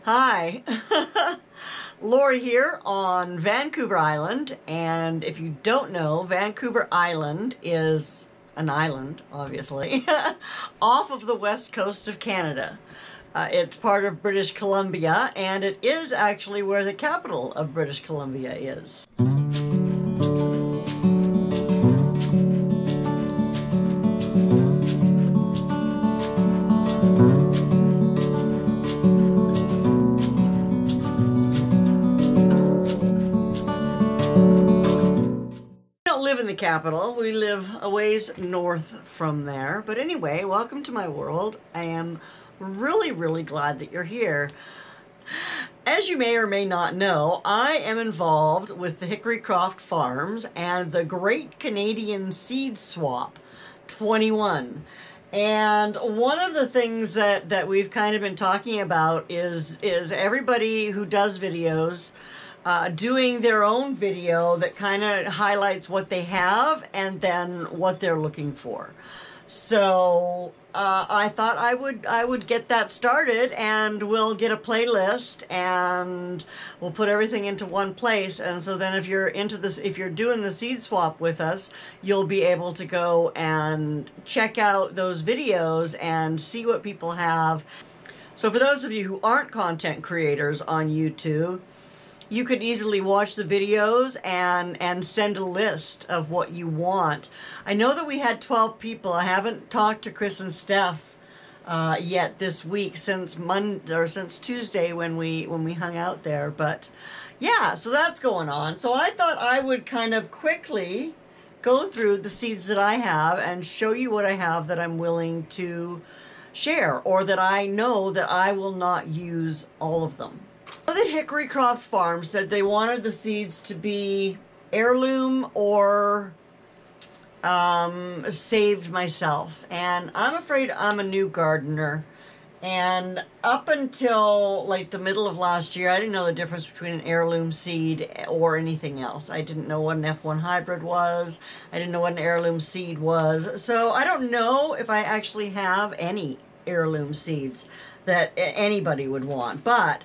Hi, Lorrie here on Vancouver Island, and if you don't know, Vancouver Island is an island, obviously, off of the west coast of Canada. It's part of British Columbia, and it is actually where the capital of British Columbia is. Live in the capital. We live a ways north from there. But anyway, welcome to my world. I am really glad that you're here. As you may or may not know, I am involved with the Hickory Croft Farms and the Great Canadian Seed Swap 21. And one of the things that we've kind of been talking about is everybody who does videos doing their own video that kind of highlights what they have and then what they're looking for. So I thought I would get that started, and we'll get a playlist and we'll put everything into one place. And so then if you're into this, if you're doing the seed swap with us, you'll be able to go and check out those videos and see what people have. So for those of you who aren't content creators on YouTube, you could easily watch the videos and send a list of what you want. I know that we had 12 people. I haven't talked to Chris and Steph yet this week since Monday or since Tuesday when we hung out there. But yeah, so that's going on. So I thought I would kind of quickly go through the seeds that I have and show you what I have that I'm willing to share, or that I know that I will not use all of them. That Hickory Croft Farms said they wanted the seeds to be heirloom or saved myself, and I'm afraid I'm a new gardener, and up until like the middle of last year I didn't know the difference between an heirloom seed or anything else. I didn't know what an F1 hybrid was. I didn't know what an heirloom seed was, so I don't know if I actually have any heirloom seeds that anybody would want, but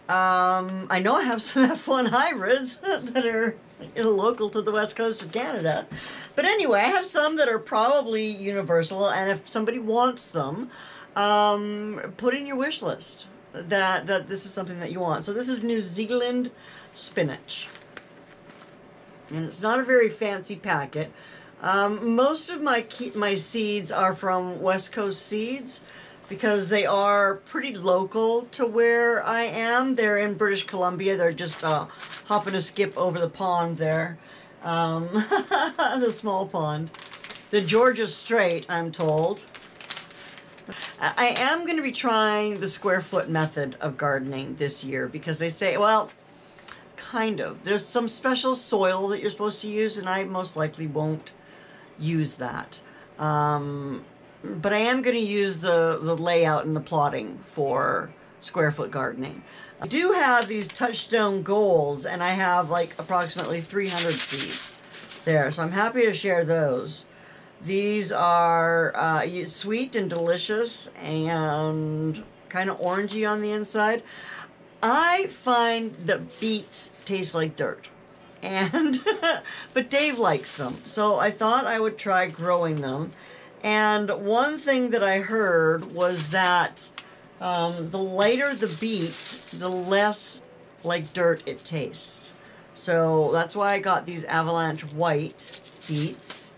I know I have some F1 hybrids that are local to the west coast of Canada. But anyway, I have some that are probably universal, and if somebody wants them, put in your wish list that this is something that you want. So this is New Zealand spinach. And it's not a very fancy packet. Most of my seeds are from West Coast Seeds, because they are pretty local to where I am. They're in British Columbia. They're just hopping a skip over the pond there. The small pond. The Georgia Strait, I'm told. I am going to be trying the square foot method of gardening this year, because they say, well, kind of. There's some special soil that you're supposed to use, and I most likely won't use that. But I am going to use the layout and the plotting for square foot gardening. I do have these touchstone golds, and I have like approximately 300 seeds there, so I'm happy to share those. These are sweet and delicious and kind of orangey on the inside. I find that beets taste like dirt, and but Dave likes them, so I thought I would try growing them. And one thing that I heard was that the lighter the beet, the less like dirt it tastes. So that's why I got these Avalanche white beets.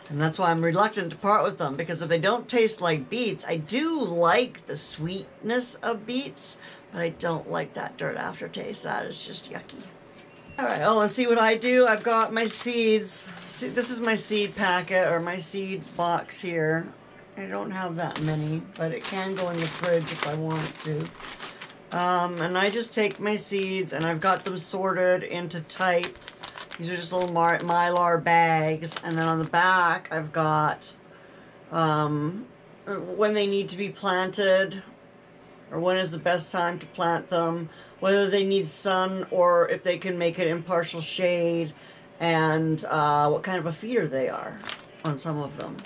And that's why I'm reluctant to part with them, because if they don't taste like beets, I do like the sweetness of beets, but I don't like that dirt aftertaste. That is just yucky. All right, oh, and see what I do? I've got my seeds. See, this is my seed packet, or my seed box here. I don't have that many, but it can go in the fridge if I want it to. And I just take my seeds, and I've got them sorted into type. These are just little mylar bags, and then on the back I've got when they need to be planted, or when is the best time to plant them, whether they need sun or if they can make it in partial shade, and what kind of a feeder they are on some of them.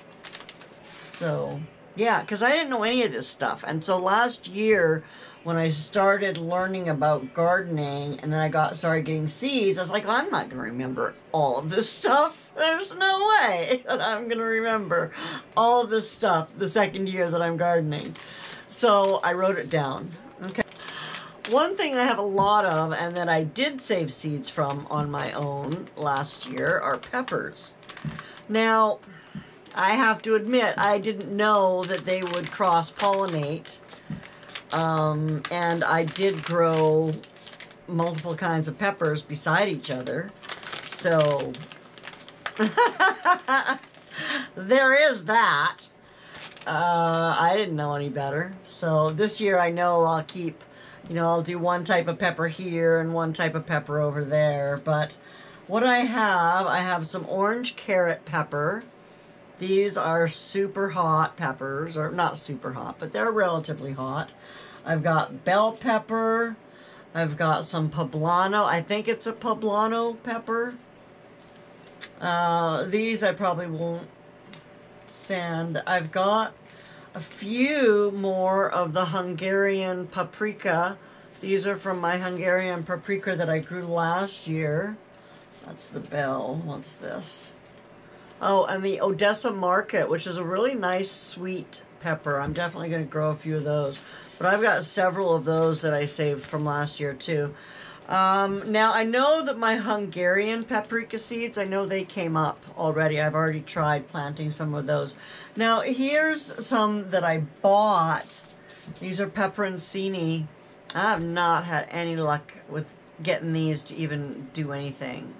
So yeah, because I didn't know any of this stuff. And so last year when I started learning about gardening and then I started getting seeds, I was like, I'm not going to remember all of this stuff. There's no way that I'm going to remember all of this stuff the second year that I'm gardening. So I wrote it down. Okay. One thing I have a lot of and that I did save seeds from on my own last year are peppers. Now, I have to admit, I didn't know that they would cross-pollinate. And I did grow multiple kinds of peppers beside each other. So, there is that. I didn't know any better. So this year I know I'll keep, I'll do one type of pepper here and one type of pepper over there. But what I have some orange carrot pepper. These are super hot peppers, or not super hot, but they're relatively hot. I've got bell pepper. I've got some poblano. I think it's a poblano pepper. These I probably won't sand. I've got a few more of the Hungarian paprika. These are from my Hungarian paprika that I grew last year. That's the bell. What's this? Oh, and the Odessa Market, which is a really nice sweet pepper. I'm definitely going to grow a few of those. But I've got several of those that I saved from last year too. Now, I know that my Hungarian paprika seeds, I know they came up already. I've already tried planting some of those. Now, here's some that I bought. These are peperoncini. I have not had any luck with getting these to even do anything.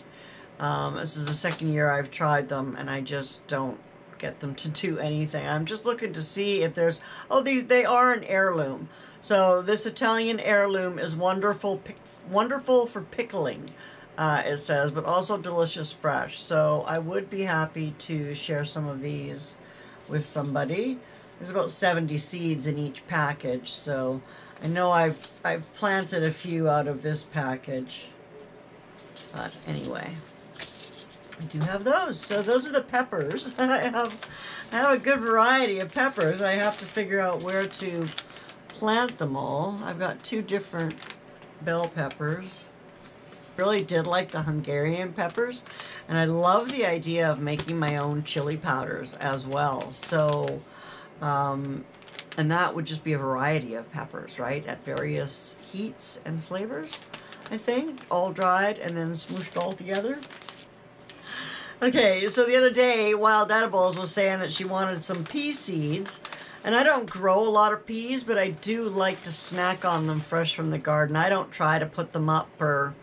This is the second year I've tried them, and I just don't get them to do anything. I'm just looking to see if there's... Oh, they are an heirloom. So this Italian heirloom is wonderful for pickling, it says, but also delicious fresh. So I would be happy to share some of these with somebody. There's about 70 seeds in each package, so I know I've planted a few out of this package. But anyway, I do have those. So those are the peppers. I have a good variety of peppers. I have to figure out where to plant them all. I've got 2 different bell peppers. Really did like the Hungarian peppers, and I love the idea of making my own chili powders as well. So, and that would just be a variety of peppers, right? At various heats and flavors, I think, all dried and then smooshed all together. Okay, so the other day, Wild Edibles was saying that she wanted some pea seeds. And I don't grow a lot of peas, but I do like to snack on them fresh from the garden. I don't try to put them up or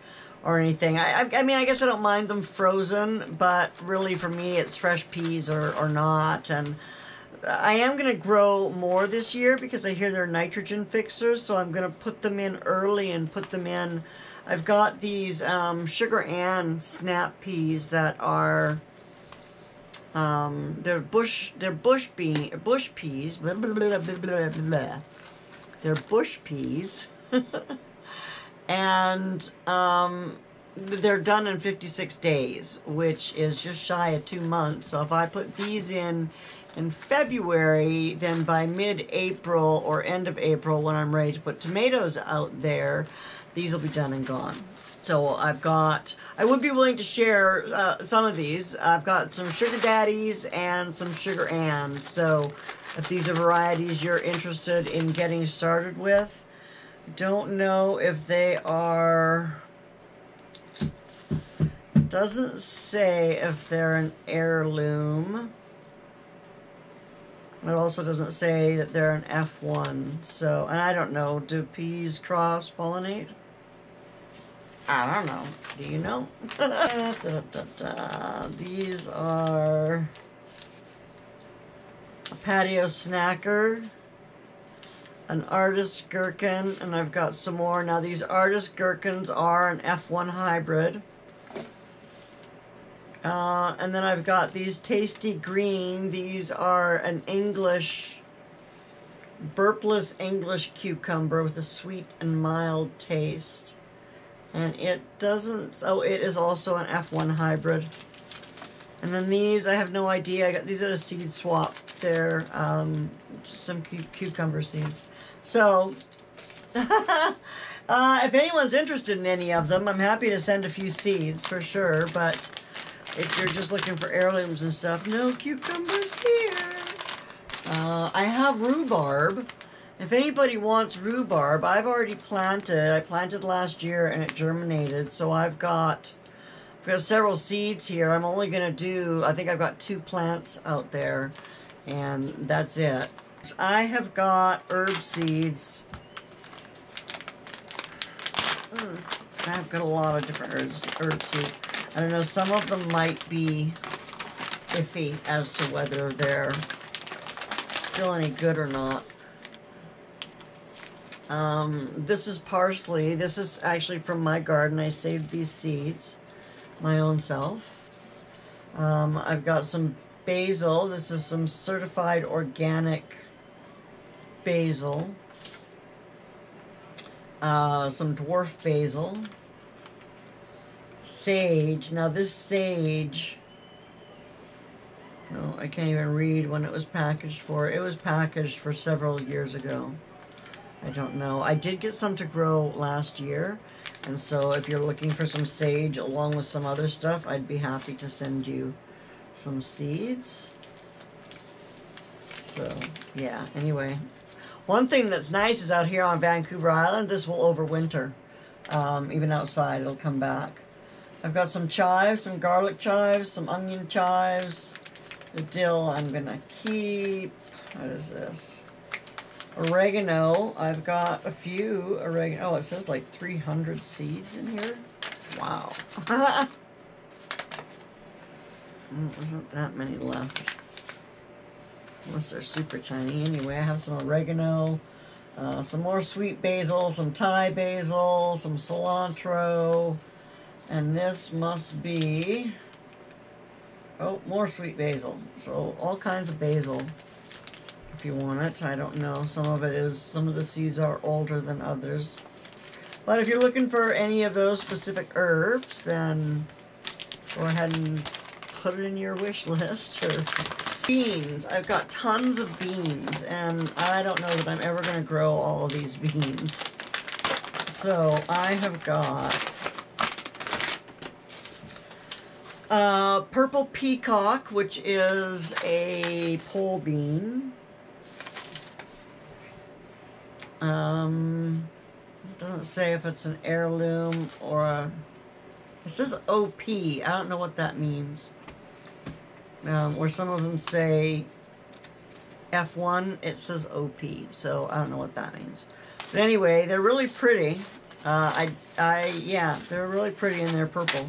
anything. I mean, I guess I don't mind them frozen, but really for me it's fresh peas or not. And I am going to grow more this year because I hear they're nitrogen fixers, so I'm going to put them in early and put them in. I've got these Sugar Ann snap peas that are... they're bush peas. Blah, blah, blah, blah, blah, blah. They're bush peas. And they're done in 56 days, which is just shy of 2 months. So if I put these in February, then by mid-April or end of April, when I'm ready to put tomatoes out there, these will be done and gone. So I would be willing to share some of these. I've got some Sugar Daddies and some Sugar Ann. So if these are varieties you're interested in getting started with, I don't know if they are... It doesn't say if they're an heirloom. It also doesn't say that they're an F1. So, and I don't know, do peas cross-pollinate? I don't know. Do you know? These are a patio snacker, an artist gherkin, and I've got some more. Now these artist gherkins are an F1 hybrid. And then I've got these Tasty Green. These are an English, burpless English cucumber with a sweet and mild taste. And it doesn't, oh, it is also an F1 hybrid. And then these, I have no idea. I got these at a seed swap. They're just some cucumber seeds. So If anyone's interested in any of them, I'm happy to send a few seeds for sure, but if you're just looking for heirlooms and stuff, no cucumbers here. I have rhubarb. If anybody wants rhubarb, I've already planted. I planted last year and it germinated, so I've got several seeds here. I'm only going to do, I think I've got 2 plants out there, and that's it. I have got herb seeds. I've got a lot of different herb seeds. I don't know, some of them might be iffy as to whether they're still any good or not. This is parsley. This is actually from my garden. I saved these seeds my own self. I've got some basil. This is some certified organic basil. Some dwarf basil. Sage. Now this sage, no, I can't even read when it was packaged for. It was packaged for several years ago. I don't know. I did get some to grow last year, and so if you're looking for some sage along with some other stuff, I'd be happy to send you some seeds. So, yeah, anyway. One thing that's nice is out here on Vancouver Island, this will overwinter. Even outside, it'll come back. I've got some chives, some garlic chives, some onion chives. The dill I'm gonna keep. What is this? Oregano. I've got a few oregano. Oh, it says like 300 seeds in here. Wow. Wasn't that many left. Unless they're super tiny. Anyway, I have some oregano, some more sweet basil, some Thai basil, some cilantro, and this must be, oh, more sweet basil. So all kinds of basil if you want it. I don't know. Some of the seeds are older than others. But if you're looking for any of those specific herbs, then go ahead and put it in your wish list. Or beans. I've got tons of beans, and I don't know that I'm ever going to grow all of these beans. So I have got purple peacock, which is a pole bean. It doesn't say if it's an heirloom or a... It says OP. I don't know what that means. Where some of them say F1, it says OP. So I don't know what that means. But anyway, they're really pretty. Yeah, they're really pretty and they're purple.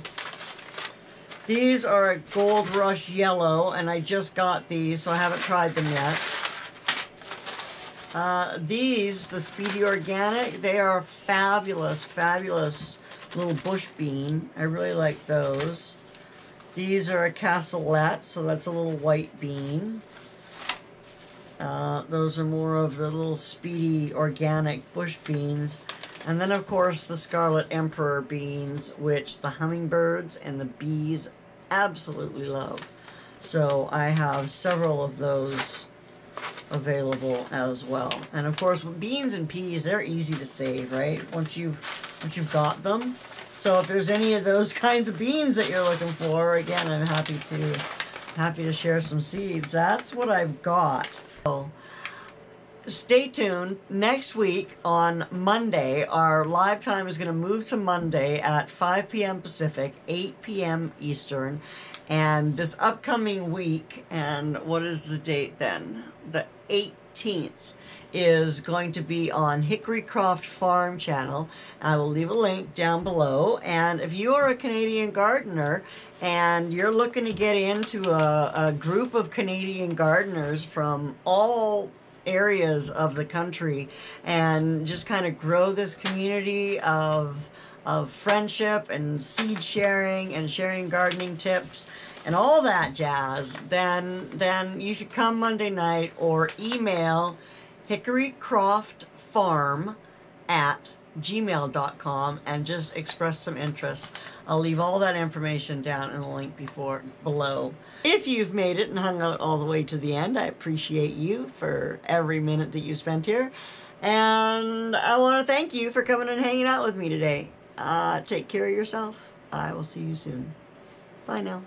These are a Gold Rush Yellow, and I just got these, so I haven't tried them yet. These, the Speedy Organic, they are fabulous, fabulous little bush bean. I really like those. These are a Cassolette, so that's a little white bean. Those are more of the little Speedy Organic bush beans. And then, of course, the Scarlet Emperor beans, which the hummingbirds and the bees absolutely love. So I have several of those available as well. And of course, with beans and peas, they're easy to save, right? Once you've got them. So if there's any of those kinds of beans that you're looking for, again, I'm happy to share some seeds. That's what I've got. So stay tuned. Next week on Monday, our live time is going to move to Monday at 5 p.m. Pacific, 8 p.m. Eastern. And this upcoming week, and what is the date then? The 18th is going to be on Hickory Croft Farm channel. I will leave a link down below. And if you are a Canadian gardener and you're looking to get into a group of Canadian gardeners from all areas of the country and just kind of grow this community of friendship and seed sharing and sharing gardening tips and all that jazz, then you should come Monday night or email hickorycroftfarm@gmail.com and just express some interest. I'll leave all that information down in the link below. If you've made it and hung out all the way to the end, I appreciate you for every minute that you spent here. And I want to thank you for coming and hanging out with me today. Take care of yourself. I will see you soon. Bye now.